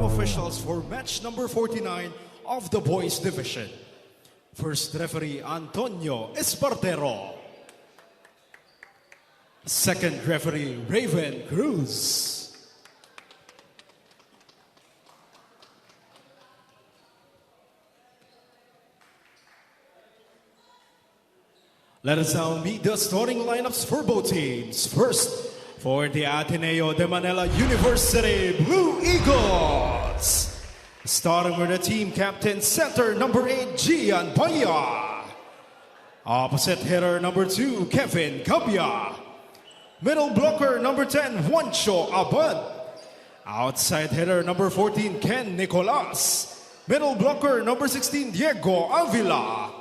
starting officials for match number 49 of the boys division. First referee Antonio Espartero. Second referee Raven Cruz. Let us now meet the starting lineups for both teams. First, for the Ateneo de Manila University Blue Eagles. Starting with the team captain, center number 8, Gian Paya. Opposite hitter number 2, Kevin Gabia. Middle blocker number 10, Juancho Abad. Outside hitter number 14, Ken Nicolas. Middle blocker number 16, Diego Avila.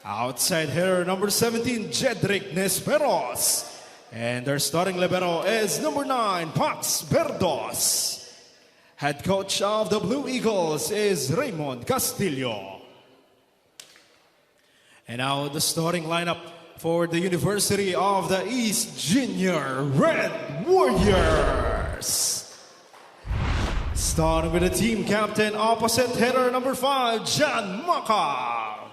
Outside hitter number 17, Jedrick Nesperos. And their starting libero is number 9, Pax Verdos. Head coach of the Blue Eagles is Raymond Castillo. And now the starting lineup for the University of the East Junior Red Warriors. Starting with the team captain, opposite hitter number 5, Jan Maka.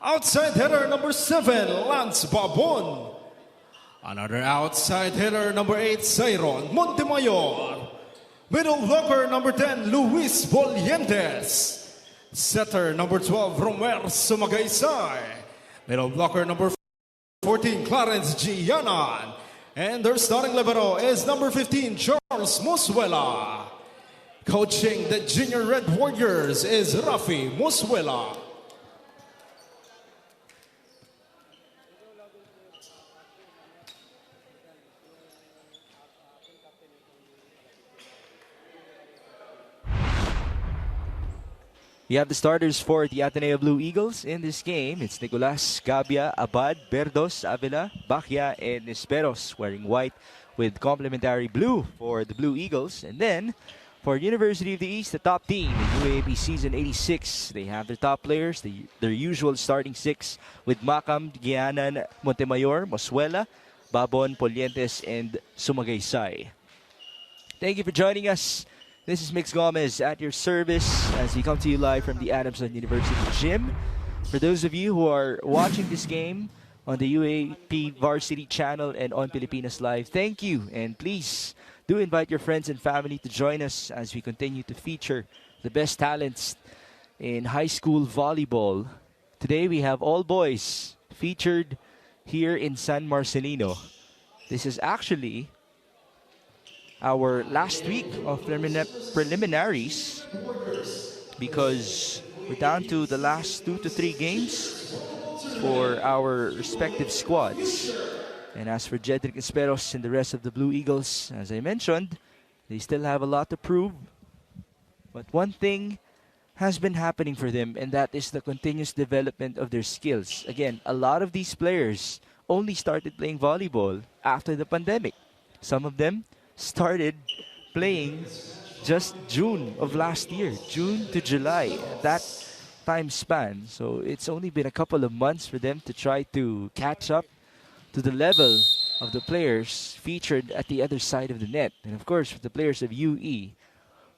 Outside hitter number 7, Lance Babon. Another outside hitter number 8, Cairon Montemayor. Middle blocker number 10, Luis Bolientes. Setter number 12, Romer Sumagaysay. Middle blocker number 14, Clarence Gianan. And their starting libero is number 15, Charles Muswela. Coaching the Junior Red Warriors is Rafi Muswela. We have the starters for the Ateneo Blue Eagles in this game. It's Nicolas, Gabia, Abad, Verdos, Avila, Bacchia, and Nesperos, wearing white with complementary blue for the Blue Eagles. And then, for University of the East, the top team in UAAP Season 86, they have their top players, their usual starting 6 with Macam, Gianan, Montemayor, Moswela, Babon, Polientes, and Sumagaysay. Thank you for joining us. This is Mix Gomez at your service as we come to you live from the Adamson University Gym. For those of you who are watching this game on the UAP Varsity channel and on Pilipinas Live, thank you. And please do invite your friends and family to join us as we continue to feature the best talents in high school volleyball. Today we have all boys featured here in San Marcelino. This is actually our last week of preliminaries because we're down to the last 2 to 3 games for our respective squads. And as for Jedrick Nesperos and the rest of the Blue Eagles, as I mentioned, they still have a lot to prove. But one thing has been happening for them, and that is the continuous development of their skills. Again, a lot of these players only started playing volleyball after the pandemic. Some of them started playing just June of last year, June to July, that time span. So it's only been a couple of months for them to try to catch up to the level of the players featured at the other side of the net. And of course, for the players of UE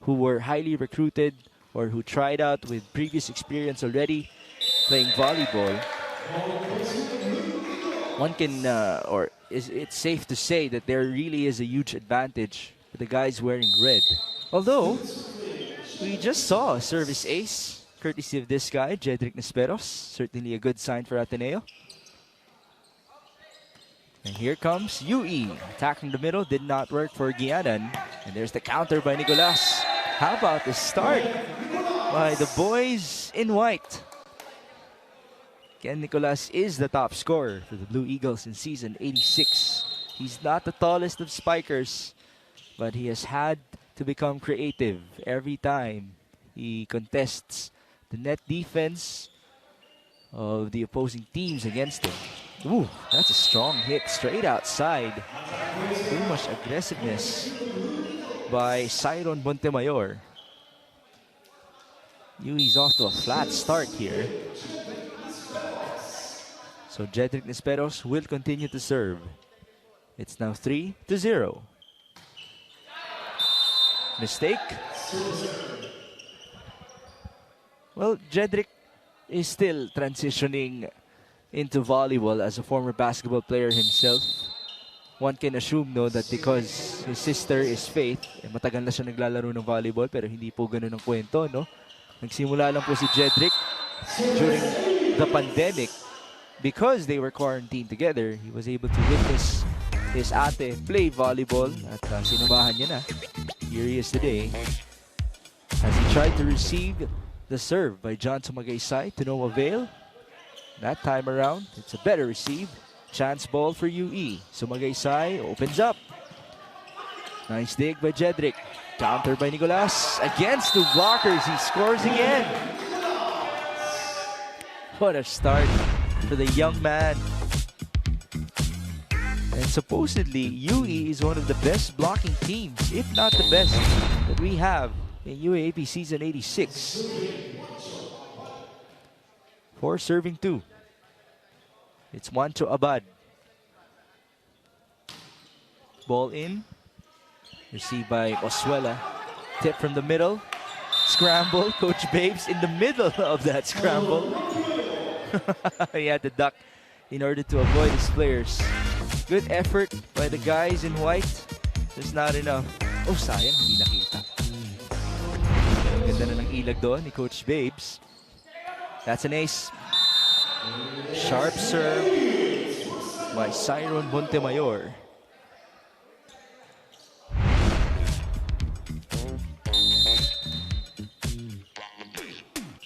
who were highly recruited or who tried out with previous experience already playing volleyball, one can, it's safe to say that there really is a huge advantage for the guys wearing red. Although, we just saw a service ace, courtesy of this guy, Jedrick Nesperos. Certainly a good sign for Ateneo. And here comes UE. Attacking the middle, did not work for Gianan. And there's the counter by Nicolas. How about the start by the boys in white? Ken Nicolas is the top scorer for the Blue Eagles in Season 86. He's not the tallest of spikers, but he has had to become creative every time he contests the net defense of the opposing teams against him. Ooh, that's a strong hit straight outside. Too much aggressiveness by Cairon Montemayor. Yui's off to a flat start here. So Jedrick Nesperos will continue to serve. It's now 3-0. Mistake. Well, Jedrick is still transitioning into volleyball as a former basketball player himself. One can assume, no, that because his sister is Faith, matagal na siya naglalaro ng volleyball, pero hindi po ganun ang kwento, no? Nagsimula lang po si Jedrick during the pandemic. Because they were quarantined together, he was able to witness his ate play volleyball at sinamahan niya na. Here he is today as he tried to receive the serve by John Sumagaysay to no avail. That time around, it's a better receive. Chance ball for UE. Sumagaysay opens up. Nice dig by Jedrick. Counter by Nicolas. Against two blockers, he scores again. What a start for the young man. And supposedly, UE is one of the best blocking teams, if not the best, that we have in UAAP Season 86. 4 serving 2. It's 1 to Abad. Ball in. Received by Osuela. Tip from the middle. Scramble. Coach Babes in the middle of that scramble. He had to duck in order to avoid his players. Good effort by the guys in white. Just not enough. Oh, sayang. Hindi nakita. Ganda na ng ilag doon ni Coach Babes. That's an ace. Sharp serve by Cyron Montemayor.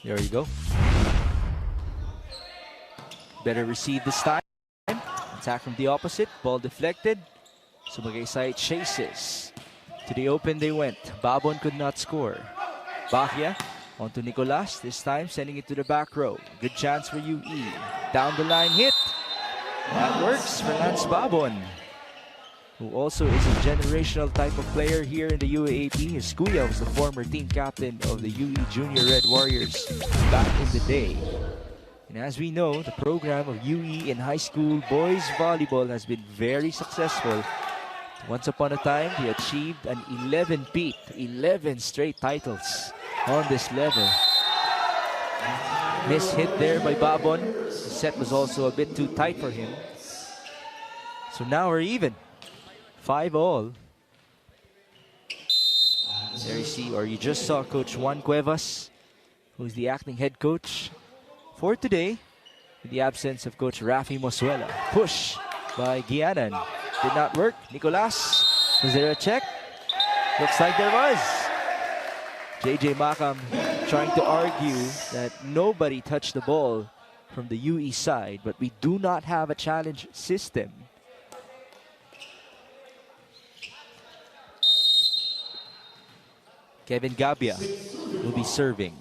There you go. Better receive this time. Attack from the opposite. Ball deflected. Sumagaysay chases. To the open they went. Babon could not score. Bahia onto Nicolas. This time sending it to the back row. Good chance for UE. Down the line hit. That works for Lance Babon, who also is a generational type of player here in the UAAP. His kuya was the former team captain of the UE Junior Red Warriors back in the day. And as we know, the program of UE in high school boys volleyball has been very successful. Once upon a time, they achieved an 11-peat, 11 straight titles on this level. Miss hit there by Babon. The set was also a bit too tight for him. So now we're even. 5-all. There you see, or you just saw Coach Juan Cuevas, who's the acting head coach for today, in the absence of Coach Rafi Mosuela. Push by Guianan. Did not work. Nicolas, was there a check? Looks like there was. JJ Makam trying to argue that nobody touched the ball from the UE side, but we do not have a challenge system. Kevin Gabia will be serving.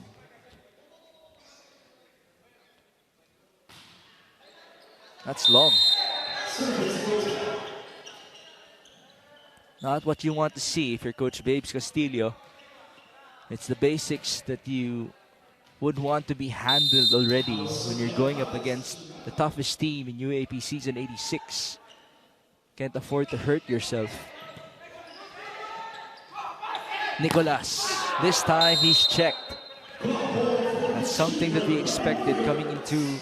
That's long. Not what you want to see if you're Coach Babes Castillo. It's the basics that you would want to be handled already when you're going up against the toughest team in UAP Season 86. Can't afford to hurt yourself. Nicolas, this time he's checked. That's something that we expected coming into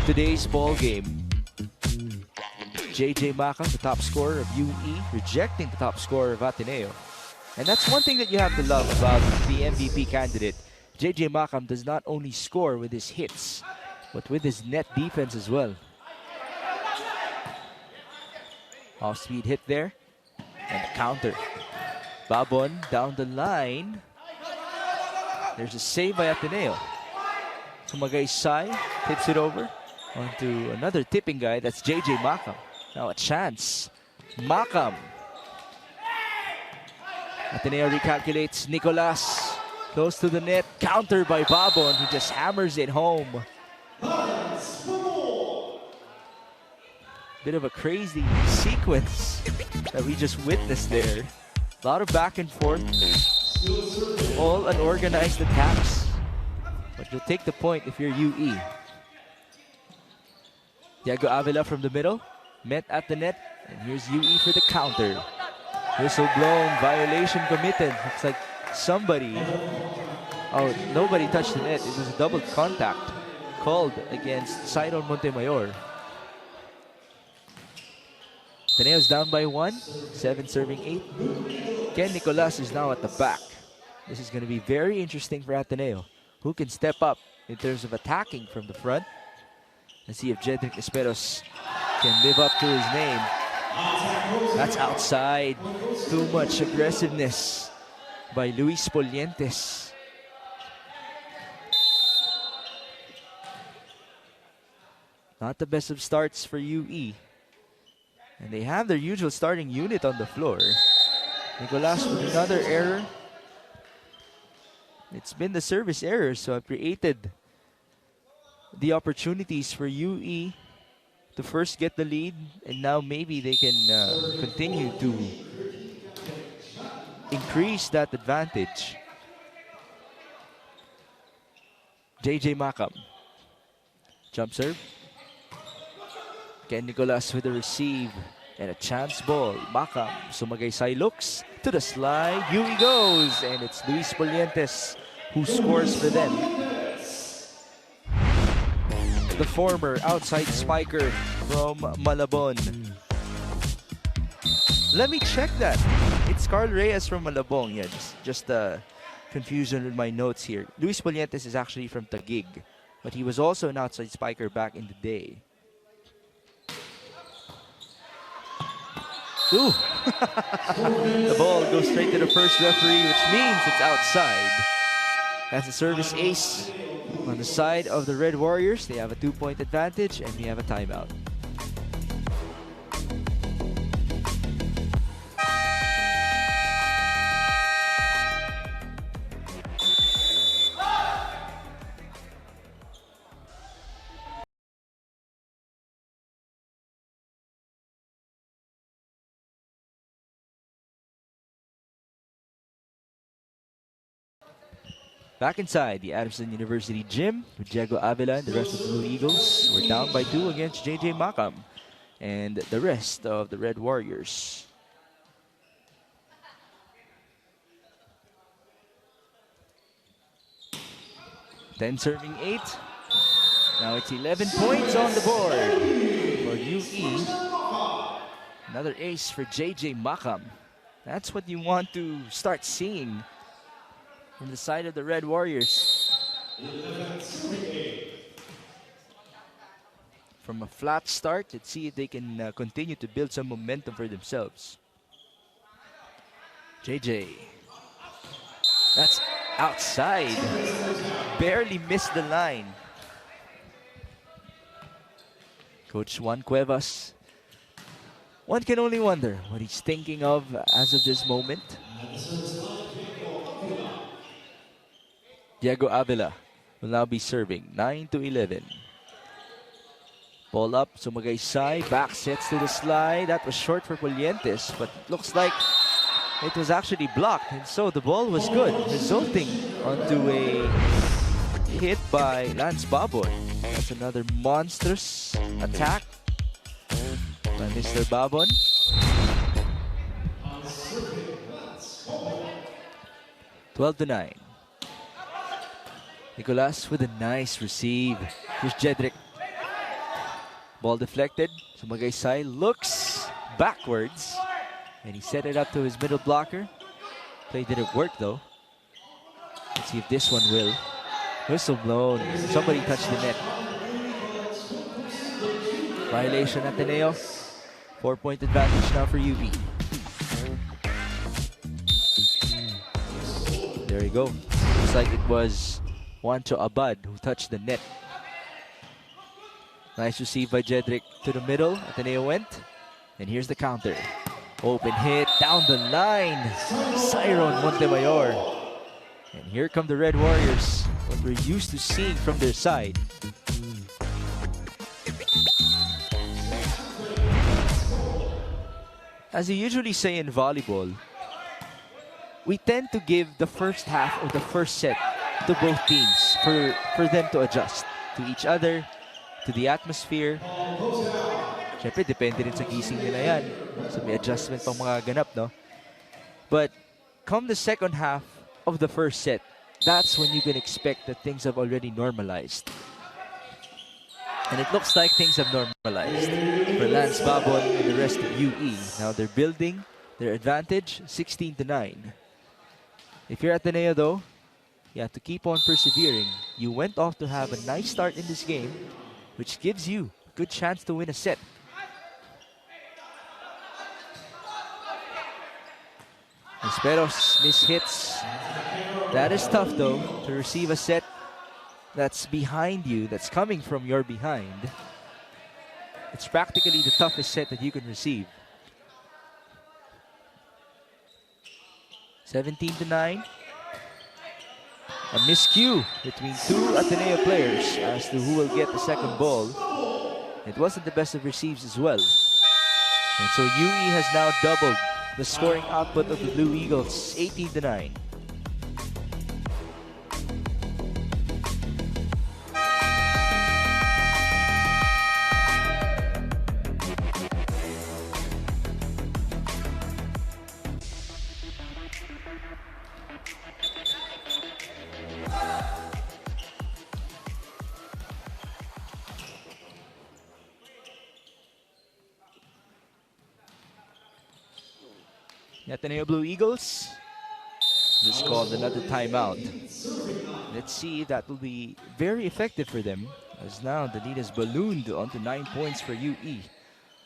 today's ball game. JJ Makam, the top scorer of UE, rejecting the top scorer of Ateneo. And that's one thing that you have to love about the MVP candidate. JJ Makam does not only score with his hits, but with his net defense as well. Off-speed hit there. And the counter. Babon down the line. There's a save by Ateneo. Sumagaysay tips it over onto another tipping guy. That's JJ Makam. Now a chance. Makam. Ateneo recalculates. Nicolas close to the net. Counter by Babon. He just hammers it home. Bit of a crazy sequence that we just witnessed there. A lot of back and forth. All unorganized attacks. But you'll take the point if you're UE. Diego Avila from the middle. Met at the net. And here's UE for the counter. Whistle blown, violation committed. Looks like somebody, oh, nobody touched the net. It was a double contact called against Cyril Montemayor. Ateneo's down by 1, 7 serving 8. Ken Nicolas is now at the back. This is going to be very interesting for Ateneo. Who can step up in terms of attacking from the front? Let's see if Jedrick Esperos can live up to his name. That's outside. Too much aggressiveness by Luis Polientes. Not the best of starts for UE. And they have their usual starting unit on the floor. Nicolas with another error. It's been the service errors, so I've created the opportunities for UE to first get the lead, and now maybe they can continue to increase that advantage. JJ Macam. Jump serve. Ken Nicolas with the receive and a chance ball. Macam, Sumagaysay looks to the slide. UE goes, and it's Luis Polientes who scores for them. The former outside spiker from Malabon. Let me check that. It's Carl Reyes from Malabon. Yeah, just confusion with my notes here. Luis Polientes is actually from Taguig, but he was also an outside spiker back in the day. Ooh. The ball goes straight to the first referee, which means it's outside. That's a service ace on the side of the Red Warriors. They have a 2-point advantage, and we have a timeout. Back inside the Adamson University gym with Diego Avila and the rest of the Blue Eagles. We're down by 2 against JJ Macam and the rest of the Red Warriors. Then serving 8. Now it's 11 points on the board for UE. Another ace for JJ Macam. That's what you want to start seeing from the side of the Red Warriors. From a flat start, let's see if they can continue to build some momentum for themselves. JJ. That's outside. Barely missed the line. Coach Juan Cuevas. One can only wonder what he's thinking of as of this moment. Diego Avila will now be serving. 9-11. Ball up, Sumagaysay, back sets to the slide. That was short for Polientes, but it looks like it was actually blocked. And so the ball was good, resulting onto a hit by Lance Baboy. That's another monstrous attack by Mr. Babon. Twelve to 9. Nicolas with a nice receive. Here's Jedrick. Ball deflected. Sumagaysay looks backwards. And he set it up to his middle blocker. Play didn't work though. Let's see if this one will. Whistle blown. Somebody touched the net. Violation Ateneo. 4-point advantage now for UV. There you go. Looks like it was Juancho Abad who touched the net. Nice receive by Jedrick to the middle. Ateneo went. And here's the counter. Open hit down the line. Cyron Montemayor. And here come the Red Warriors. What we're used to seeing from their side. As you usually say in volleyball, we tend to give the first half or the first set to both teams for them to adjust to each other, to the atmosphere. Siyempre, depende rin sa gising nila yan. So may adjustment pang mga ganap, no? But come the second half of the first set, that's when you can expect that things have already normalized. And it looks like things have normalized for Lance Babon and the rest of UE. Now they're building their advantage 16-9. If you're Ateneo though, you have to keep on persevering. You went off to have a nice start in this game, which gives you a good chance to win a set. Esperos mishits. That is tough though, to receive a set that's behind you, that's coming from your behind. It's practically the toughest set that you can receive. 17-9. A miscue between two Ateneo players as to who will get the second ball. It wasn't the best of receives as well. And so UE has now doubled the scoring output of the Blue Eagles, 18-9. Ateneo Blue Eagles just called another timeout. Let's see if that will be very effective for them, as now the lead has ballooned onto 9 points for UE.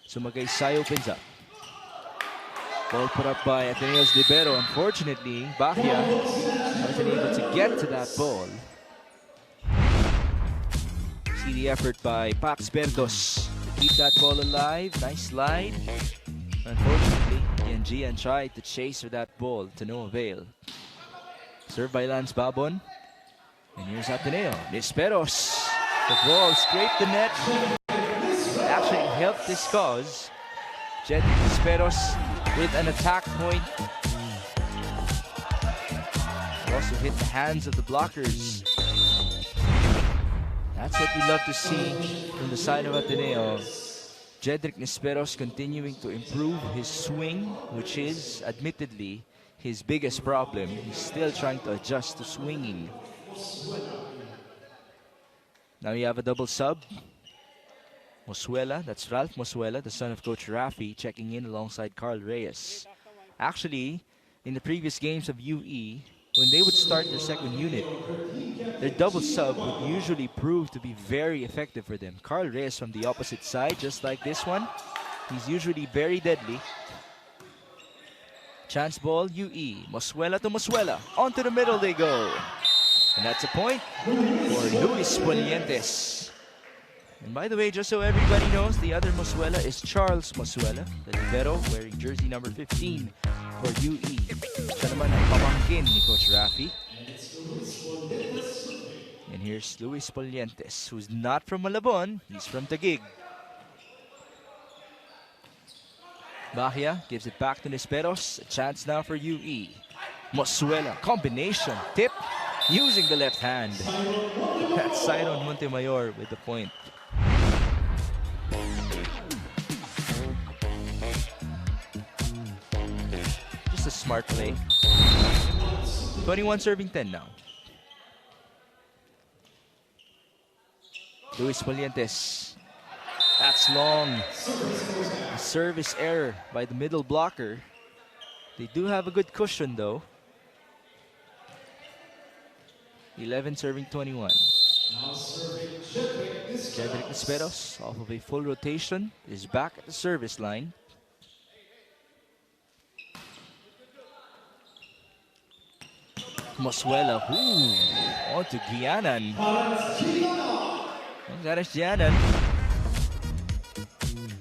Sumagaysay opens up. Ball put up by Ateneo's libero. Unfortunately, Bahia wasn't able to get to that ball. See the effort by Pax Berdos to keep that ball alive. Nice slide. Unfortunately, Gian tried to chase for that ball to no avail. Served by Lance Babon. And here's Ateneo. Nisperos. The ball scraped the net. Actually helped this cause. Jedrick Nisperos with an attack point. Also hit the hands of the blockers. That's what we love to see from the side of Ateneo. Jedrick Nisperos continuing to improve his swing, which is admittedly his biggest problem. He's still trying to adjust to swinging. Now you have a double sub. Mosuela, that's Ralph Mosuela, the son of Coach Rafi, checking in alongside Carl Reyes. Actually, in the previous games of UE, when they would start their second unit, their double sub would usually prove to be very effective for them. Carl Reyes from the opposite side, just like this one. He's usually very deadly. Chance ball, UE. Mosuela to Mosuela. Onto the middle they go. And that's a point for Luis Polientes. And by the way, just so everybody knows, the other Mosuela is Charles Mosuela, the libero wearing jersey number 15 for UE. Siya naman ay pamangkin ni Coach Rafi. And here's Luis Polientes, who's not from Malabon, he's from Taguig. Bahia gives it back to Nisperos. A chance now for UE. Mosuela, combination, tip, using the left hand. That's Siron Montemayor with the point. Just a smart play. 21 serving 10 now. Luis Polientes. That's long. A service error by the middle blocker. They do have a good cushion though. 11 serving 21. Jedrick Nisperos, off of a full rotation, is back at the service line. Mosuela, on to Gianan. Ganesh Gianan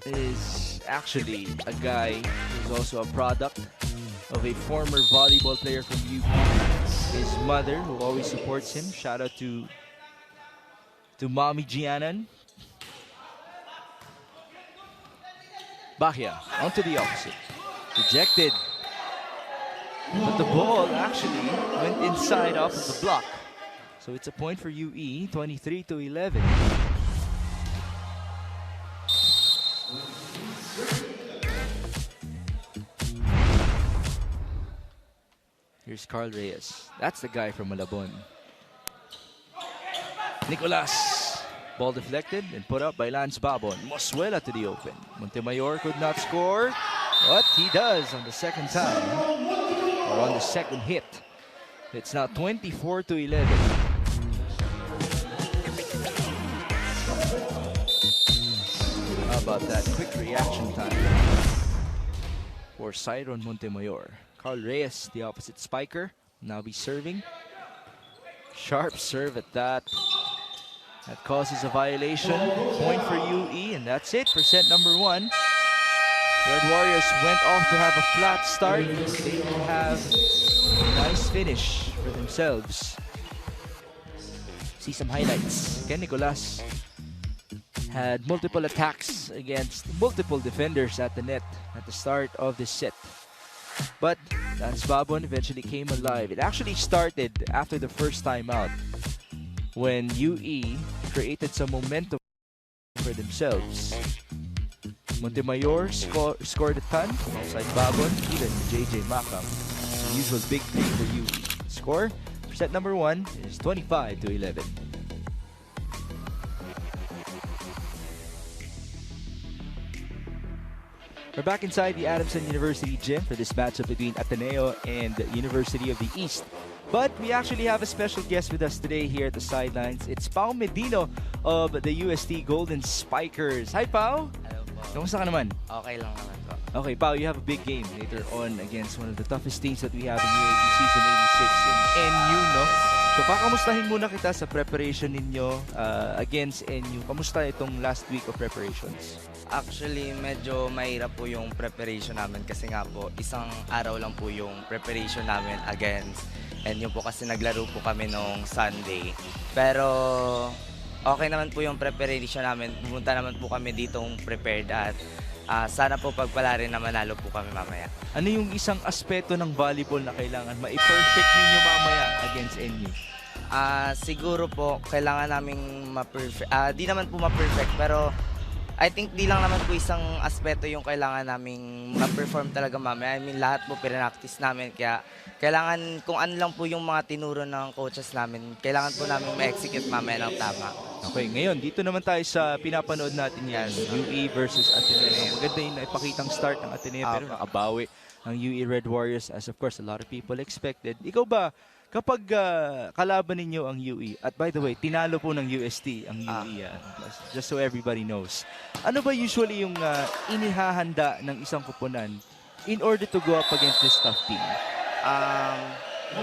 is actually a guy who's also a product of a former volleyball player from UP. His mother, who always supports him. Shout out to Mommy Gianan. Bahia, onto the opposite. Rejected. But the ball actually went inside off of the block. So it's a point for UE, 23-11. Here's Carl Reyes. That's the guy from Malabon. Nicolas. Ball deflected and put up by Lance Babon. Mosuela to the open. Montemayor could not score. But he does on the second time. Or on the second hit. It's now 24-11. How about that quick reaction time for Cyron Montemayor. Carl Reyes, the opposite spiker, now be serving. Sharp serve at that. That causes a violation. Point for UE, and that's it for set number 1. Red Warriors went off to have a flat start. They will have a nice finish for themselves. See some highlights. Ken Nicolas had multiple attacks against multiple defenders at the net at the start of this set. But Lance Babon eventually came alive. It actually started after the first time out when UE created some momentum for themselves. Montemayor scored a ton alongside Babon, even JJ Macam. The usual big three for UE. Score for set number 1 is 25-11. We're back inside the Adamson University gym for this matchup between Ateneo and the University of the East. But we actually have a special guest with us today here at the sidelines. It's Pao Medino of the UST Golden Spikers. Hi, Pao! Hello po. Kamusta ka naman? Okay lang naman po. Okay, Pao, you have a big game later on against one of the toughest teams that we have in UAP Season 86 in NU, no? So, pakamustahin muna kita sa preparation ninyo against NU. Kamusta itong last week of preparations? Actually, medyo mahirap po yung preparation namin kasi nga po, isang araw lang po yung preparation namin against. And yun po kasi naglaro po kami nung Sunday. Pero okay naman po yung preparation namin. Pumunta naman po kami ditong prepared at sana po pagpala rin na manalo po kami mamaya. Ano yung isang aspeto ng volleyball na kailangan ma-perfect ninyo mamaya against NU? Siguro po, kailangan naming ma-perfect. Di naman po ma-perfect, pero I think di lang naman po isang aspeto yung kailangan naming ma-perform talaga mamaya. I mean, lahat po pinractice namin. Kaya kailangan, kung ano lang po yung mga tinuro ng coaches namin, kailangan po namin ma-execute mamaya ng tama. Okay, ngayon, dito naman tayo sa pinapanood natin yan. UE versus Ateneo. Maganda yung naipakitang start ng Ateneo, pero nakabawi ang UE Red Warriors as of course a lot of people expected. Ikaw ba, kapag kalaban ninyo ang UE, at by the way, tinalo po ng UST ang UE, just so everybody knows. Ano ba usually yung inihahanda ng isang koponan in order to go up against this tough team?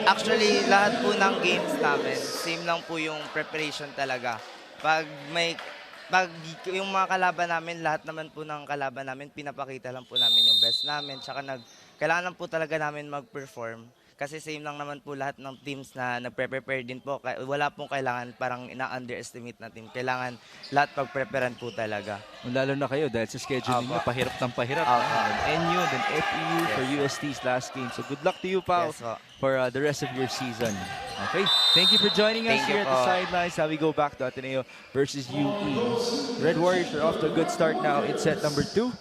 Actually, lahat po ng games namin, same lang po yung preparation talaga. Pag yung mga kalaban namin, lahat naman po ng kalaban namin, pinapakita lang po namin yung best namin. Tsaka kailangan lang po talaga namin mag-perform. Kasi same lang naman po lahat ng teams na nagpe-prepare din po. Wala pong kailangan parang ina-underestimate na team. Kailangan lahat pag-preparean po talaga. Lalo na kayo dahil sa schedule niyo, pahirap ng pahirap. NU, then FEU for UST's last game. So good luck to you, Pao, for the rest of your season. Okay, thank you for joining us here at the sidelines. Now we go back to Ateneo versus UE. Red Warriors are off to a good start now in set number 2.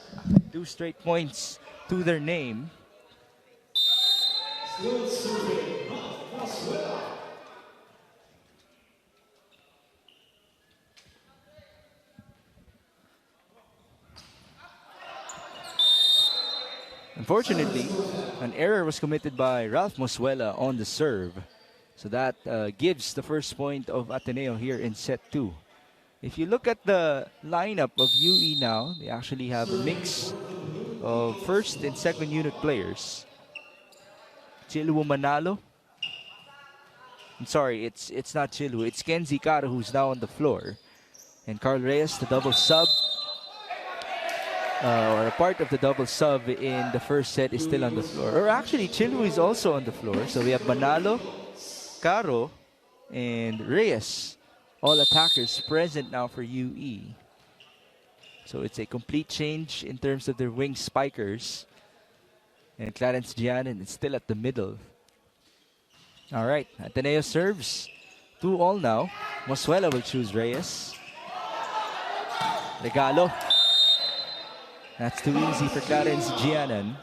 2 straight points to their name. Unfortunately, an error was committed by Ralph Mosuela on the serve. So that gives the first point of Ateneo here in set 2. If you look at the lineup of UE now, they actually have a mix of first and second unit players. Chiluo Manalo. I'm sorry, it's not Chiluo. It's Kenzie Caro who's now on the floor. And Carl Reyes, the double sub. Or a part of the double sub in the first set is still on the floor. Or actually, Chiluo is also on the floor. So we have Manalo, Caro, and Reyes. All attackers present now for UE. So it's a complete change in terms of their wing spikers. And Clarence Gianin is still at the middle. All right, Ateneo serves. 2-all now. Mosuela will choose Reyes. Regalo. That's too easy for Clarence Gianin.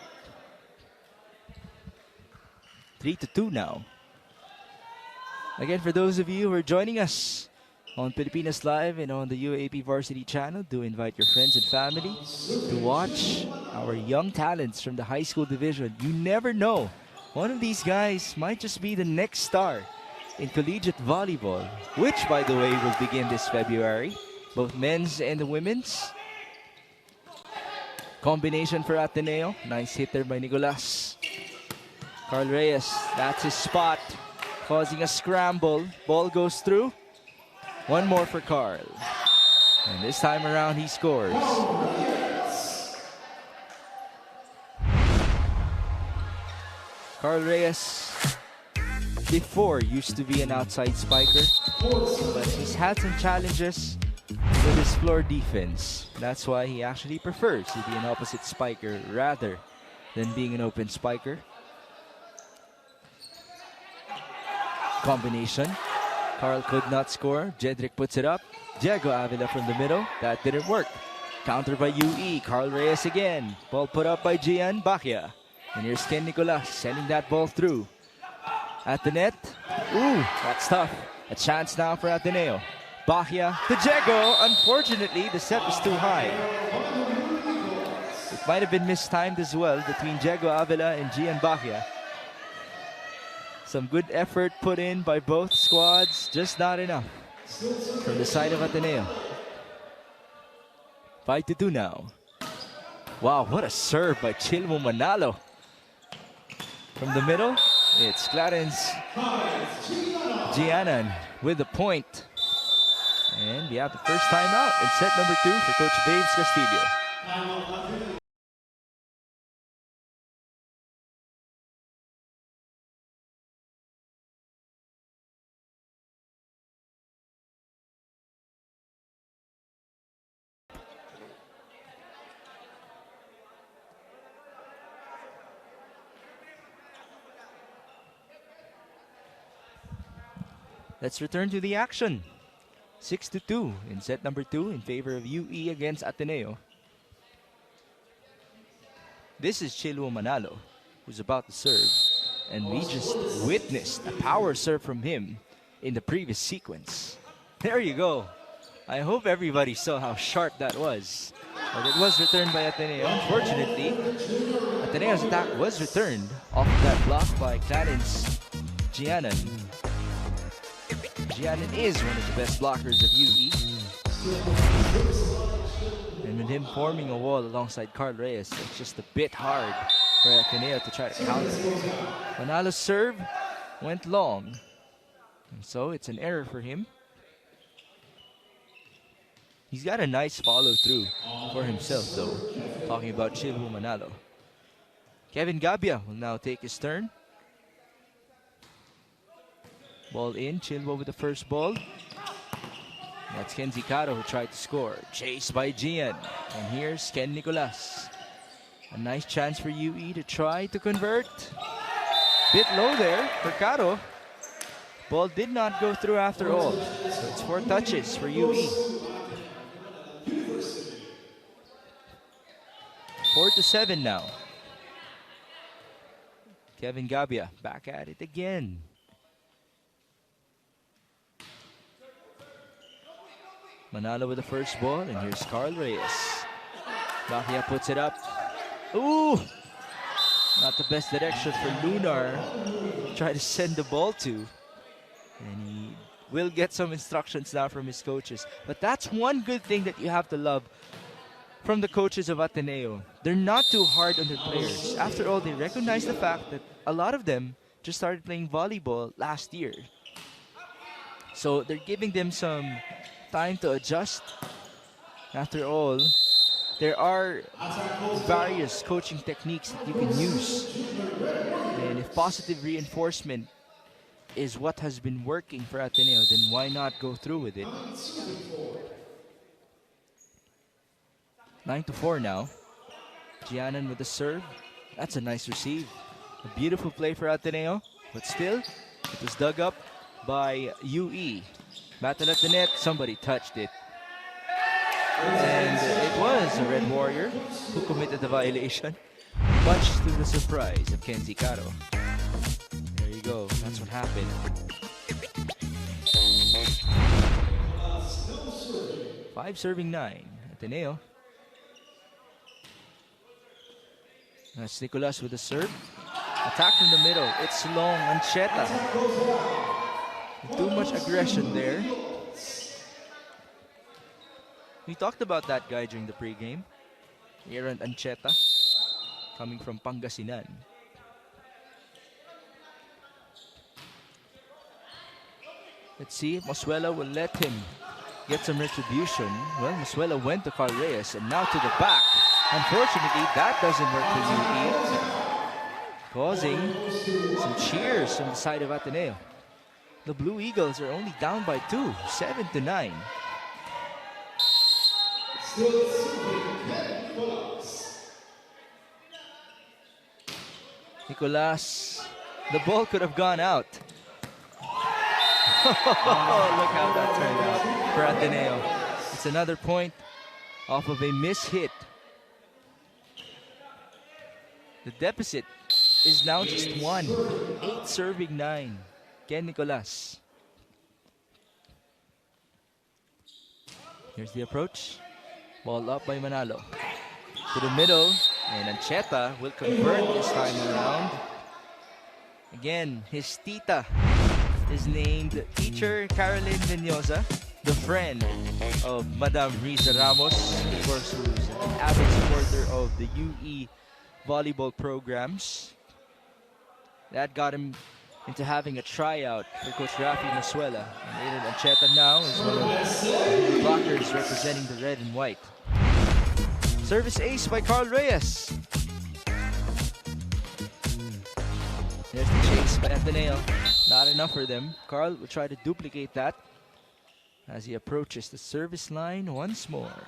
3-2 now. Again, for those of you who are joining us on Pilipinas Live and on the UAP Varsity channel, do invite your friends and family to watch our young talents from the high school division. You never know. One of these guys might just be the next star in collegiate volleyball, which, by the way, will begin this February, both men's and the women's. Combination for Ateneo. Nice hit there by Nicolas. Carl Reyes, that's his spot, causing a scramble. Ball goes through. One more for Carl. And this time around, he scores. Carl Reyes, before, used to be an outside spiker, but he's had some challenges with his floor defense. That's why he actually prefers to be an opposite spiker rather than being an open spiker. Combination. Carl could not score. Jedrick puts it up. Diego Avila from the middle. That didn't work. Counter by UE. Carl Reyes again. Ball put up by Gian Bacchia. And here's Ken Nicolas sending that ball through. At the net. Ooh, that's tough. A chance now for Ateneo. Bacchia to Diego. Unfortunately, the set was too high. It might have been mistimed as well between Diego Avila and Gian Bacchia. Some good effort put in by both squads, just not enough from the side of Ateneo. 5-2 now. Wow, what a serve by Chilmo Manalo. From the middle, it's Clarence Gianan with the point. And we have the first timeout in set number 2 for Coach Babes Castillo. Let's return to the action. 6-2 in set number 2 in favor of UE against Ateneo. This is Chilwo Manalo, who's about to serve. And we just witnessed a power serve from him in the previous sequence. There you go. I hope everybody saw how sharp that was. But it was returned by Ateneo. Unfortunately, Ateneo's attack was returned off of that block by Clarence Gianan. Gianan is one of the best blockers of UE. And with him forming a wall alongside Carl Reyes, it's just a bit hard for Ateneo to try to counter. Manalo's serve went long. And so it's an error for him. He's got a nice follow through for himself though. Talking about Chilwo Manalo. Kevin Gabia will now take his turn. Ball in, Chilwo with the first ball. That's Kenzie Caro who tried to score. Chased by Gian. And here's Ken Nicolas. A nice chance for UE to try to convert. Bit low there for Caro. Ball did not go through after all. So it's 4 touches for UE. 4-7 now. Kevin Gabia back at it again. Manalo with the first ball, and here's Carl Reyes. Bacchia puts it up. Ooh! Not the best direction for Lunar. Try to send the ball to. And he will get some instructions now from his coaches. But that's one good thing that you have to love from the coaches of Ateneo. They're not too hard on their players. After all, they recognize the fact that a lot of them just started playing volleyball last year. So they're giving them some time to adjust. After all, there are various coaching techniques that you can use. And if positive reinforcement is what has been working for Ateneo, then why not go through with it? 9-4 now. Gianan with the serve. That's a nice receive. A beautiful play for Ateneo, but still, it was dug up by UE. Battle at the net, somebody touched it. And it was a Red Warrior who committed the violation, much to the surprise of Kenzie Caro. happen. Five serving 9. Ateneo. That's Nicolas with the serve. Attack from the middle. It's long. Ancheta. Too much aggression there. We talked about that guy during the pregame. Aaron Ancheta, coming from Pangasinan. Let's see if Masuela will let him get some retribution. Well, Masuela went to Carl Reyes and now to the back. Unfortunately, that doesn't work for UE, causing some cheers from the side of Ateneo. The Blue Eagles are only down by 2, 7-9. Nicolas, the ball could have gone out. Look how that turned out for Ateneo. It's another point off of a miss hit. The deficit is now just 1. 8 serving 9. Ken Nicolas. Here's the approach. Ball up by Manalo. To the middle. And Ancheta will convert this time around. Again, his tita is named Teacher Caroline Mendoza, the friend of Madam Riza Ramos, of course, who's an avid supporter of the UE volleyball programs. That got him into having a tryout for Coach Rafi Masuela. And Aaron Ancheta now is one of the blockers representing the red and white. Service ace by Carl Reyes. There's the chase by Ateneo. Not enough for them. Carl will try to duplicate that as he approaches the service line once more.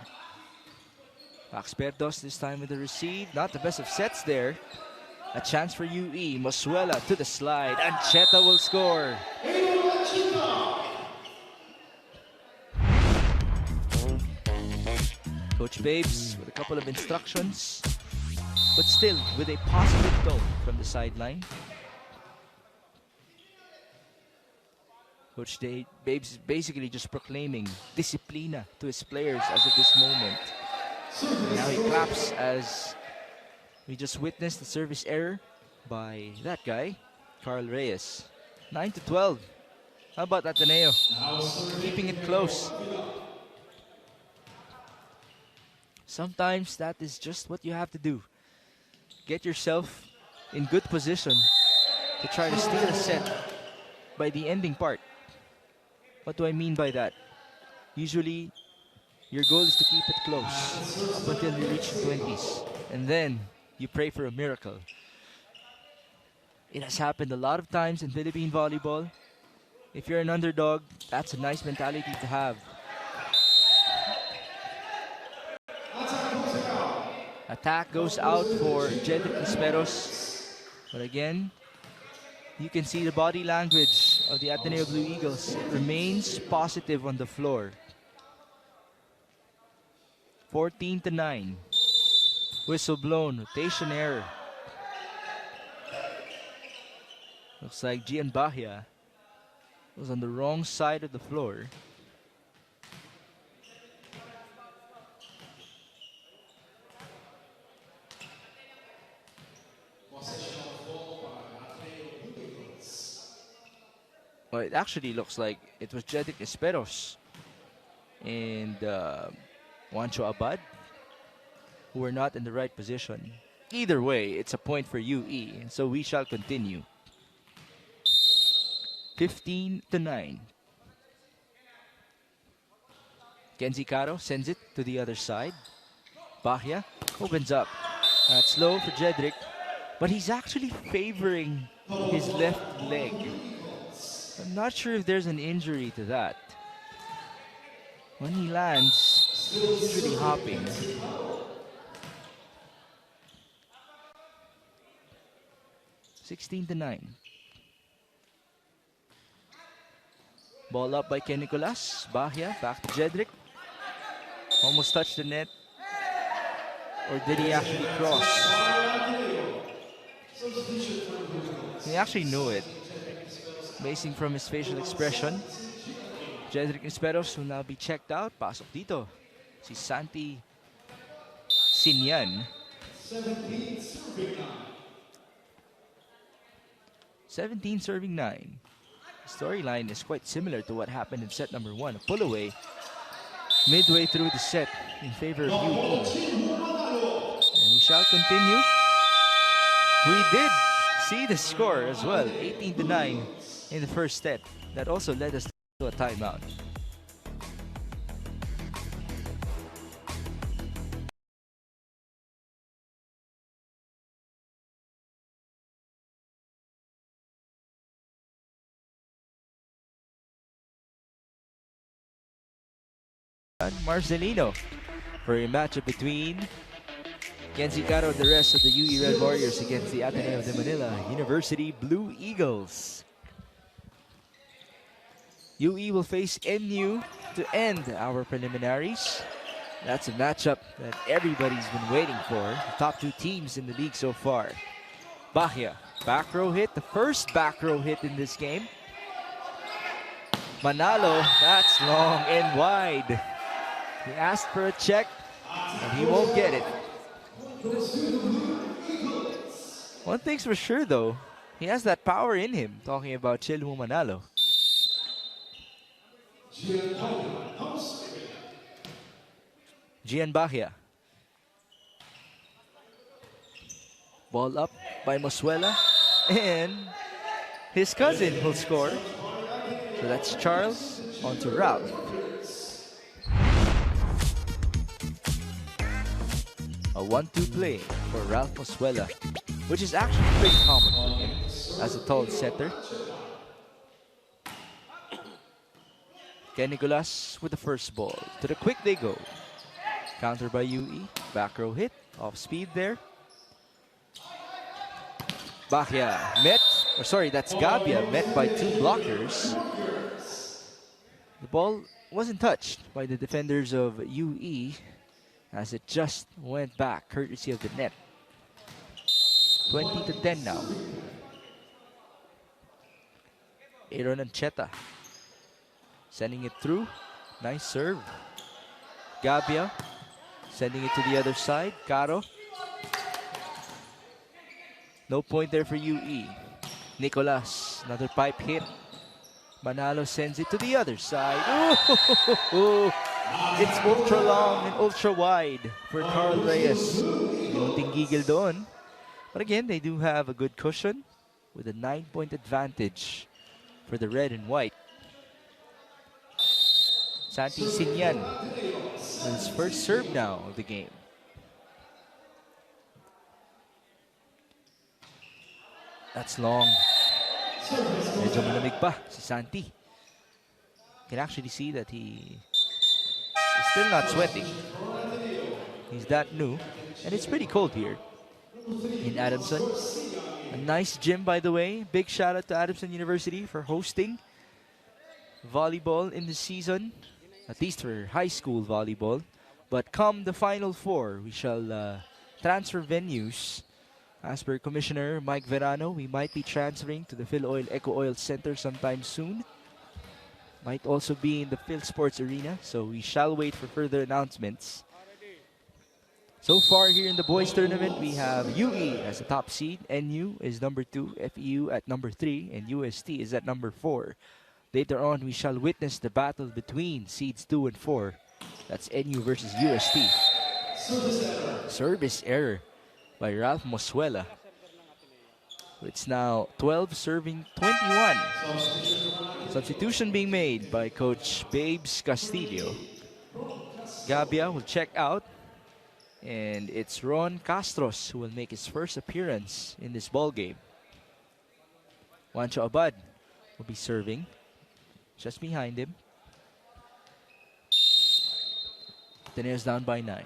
Max Berdos this time with the receive. Not the best of sets there. A chance for UE. Masuela to the slide. Ancheta will score. Coach Babes with a couple of instructions, but still with a positive tone from the sideline. Coach Babes is basically just proclaiming disciplina to his players as of this moment. And now he claps as we just witnessed the service error by that guy, Carl Reyes. 9-12. How about Ateneo? Keeping it close. Sometimes that is just what you have to do. Get yourself in good position to try to steal a set by the ending part. What do I mean by that? Usually, your goal is to keep it close up until you reach the 20s. And then, you pray for a miracle. It has happened a lot of times in Philippine volleyball. If you're an underdog, that's a nice mentality to have. Attack goes out for Jedrick Esperos. But again, you can see the body language of the Ateneo Blue Eagles. It remains positive on the floor. 14-9. Whistle blown. Rotation error. Looks like Gian Bahia was on the wrong side of the floor. Well, it actually looks like it was Jedrick Esperos and Juancho Abad who were not in the right position. Either way, it's a point for UE, and so we shall continue. 15-9. Kenzie Caro sends it to the other side. Bahia opens up. That's low for Jedrick, but he's actually favoring his left leg. I'm not sure if there's an injury to that. When he lands, he's really hopping. (16-9). Ball up by Ken Nicolas. Bahia back to Jedrick. Almost touched the net. Or did he actually cross? He actually knew it. Amazing from his facial expression. Jedrick Nisperos will now be checked out. Pasok dito si Santi Sinyan. 17 serving 9. Storyline is quite similar to what happened in set number 1. A pull away midway through the set in favor of UE. And we shall continue. We did see the score as well, 18-9 in the first set. That also led us to a timeout. Marcelino for a matchup between Kenzie Caro and the rest of the UE Red Warriors against the Ateneo de Manila University Blue Eagles. UE will face NU to end our preliminaries. That's a matchup that everybody's been waiting for. The top two teams in the league so far. Bahia, back row hit, the first back row hit in this game. Manalo, that's long and wide. He asked for a check, and he won't get it. One thing's for sure, though. He has that power in him, talking about Chilmu Manalo. Gian Bahia. Ball up by Mosuela, and his cousin will score. So that's Charles on to Ralph. A 1-2 play for Ralph Mosuela, which is actually pretty common for him as a tall setter. Ken Nicolas with the first ball. To the quick they go. Counter by UE. Back row hit. Off speed there. Bahia met, or sorry, that's Gabia met by two blockers. The ball wasn't touched by the defenders of UE as it just went back courtesy of the net. 20-10 now. Aaron Ancheta sending it through. Nice serve. Gabia sending it to the other side. Caro. No point there for UE. Nicolas, another pipe hit. Manalo sends it to the other side. Ooh, it's ultra long and ultra wide for Carl Reyes. Yung tinggigil doon. But again, they do have a good cushion with a 9-point advantage for the red and white. Santi Sinyan with his first serve now of the game. That's long. Medyo malamig pa si Santi. You can actually see that he is still not sweating. He's that new. And it's pretty cold here in Adamson. A nice gym, by the way. Big shout out to Adamson University for hosting volleyball in the season. At least for high school volleyball. But come the Final Four, we shall transfer venues. As per Commissioner Mike Verano, we might be transferring to the Phil Oil Eco Oil Center sometime soon. Might also be in the Phil Sports Arena, so we shall wait for further announcements. So far here in the boys tournament, we have UE as the top seed, NU is number 2, FEU at number 3, and UST is at number 4. Later on, we shall witness the battle between seeds 2 and 4. That's NU versus UST. Service error by Ralph Mosuela. It's now 12 serving 21. Substitution being made by Coach Babes Castillo. Gabia will check out. And it's Ron Castros who will make his first appearance in this ball game. Juancho Abad will be serving just behind him. Ateneo's down by 9.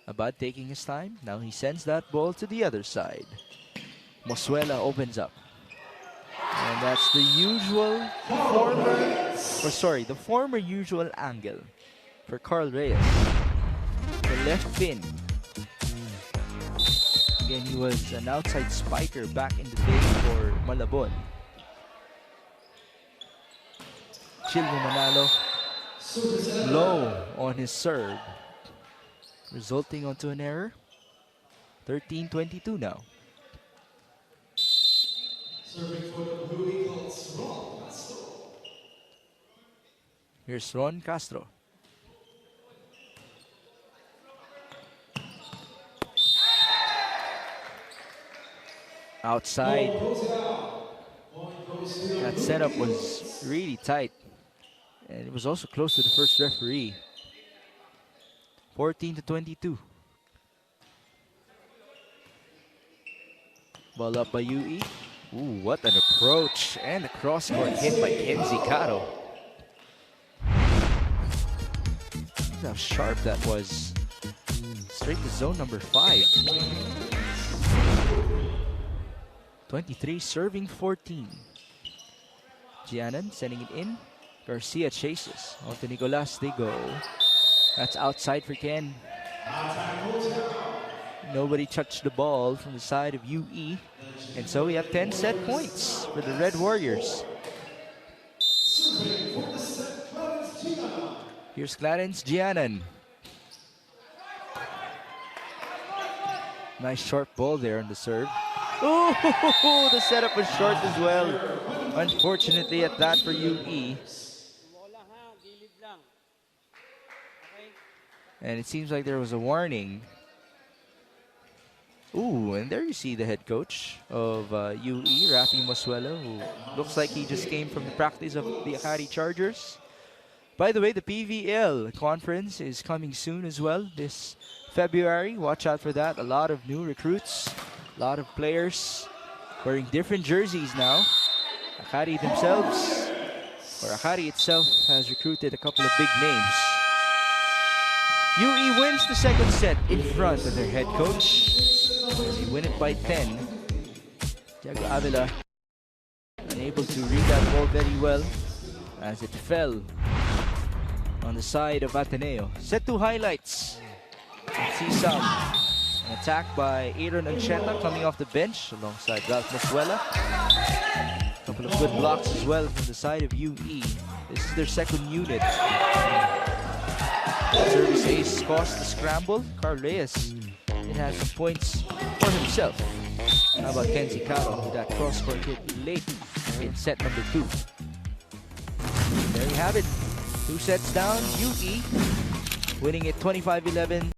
Abad taking his time. Now he sends that ball to the other side. Mosuela opens up. And that's the usual the former usual angle for Carl Reyes. The left pin. Again, he was an outside spiker back in the day for Malabon. Chilmo Manalo low on his serve, resulting onto an error. 13-22 now. Serving for the Blue Eagles, Ron Castro. Here's Ron Castro. Outside. That setup was really tight. And it was also close to the first referee. 14-22. Ball up by UE. Ooh, what an approach. And the cross-court hit by Kenzie Caro. Look how sharp that was. Straight to zone number 5. 23 serving 14. Giannan sending it in. Garcia chases. On to Nicolas, they go. That's outside for Ken. Nobody touched the ball from the side of UE. And so we have 10 set points for the Red Warriors. Here's Clarence Giannan. Nice short ball there on the serve. Oh, the setup was short as well. Unfortunately at that for UE. And it seems like there was a warning. Ooh, and there you see the head coach of UE, Rafi Masuelo, who looks like he just came from the practice of the Akari Chargers. By the way, the PVL conference is coming soon as well this February. Watch out for that. A lot of new recruits, a lot of players wearing different jerseys now. Akari themselves, or Akari itself, has recruited a couple of big names. UE wins the second set in front of their head coach. They win it by 10. Tiago Avila unable to read that ball very well as it fell on the side of Ateneo. Set 2 highlights. Let's see some. An attack by Aaron Ancheta coming off the bench alongside Ralph Masuela. A couple of good blocks as well from the side of UE. This is their second unit. Service ace cost the scramble. Carl Reyes, it has some points for himself. How about Kenzie Caro with that cross-court hit late in set number 2. There you have it. 2 sets down. UE winning it 25-11.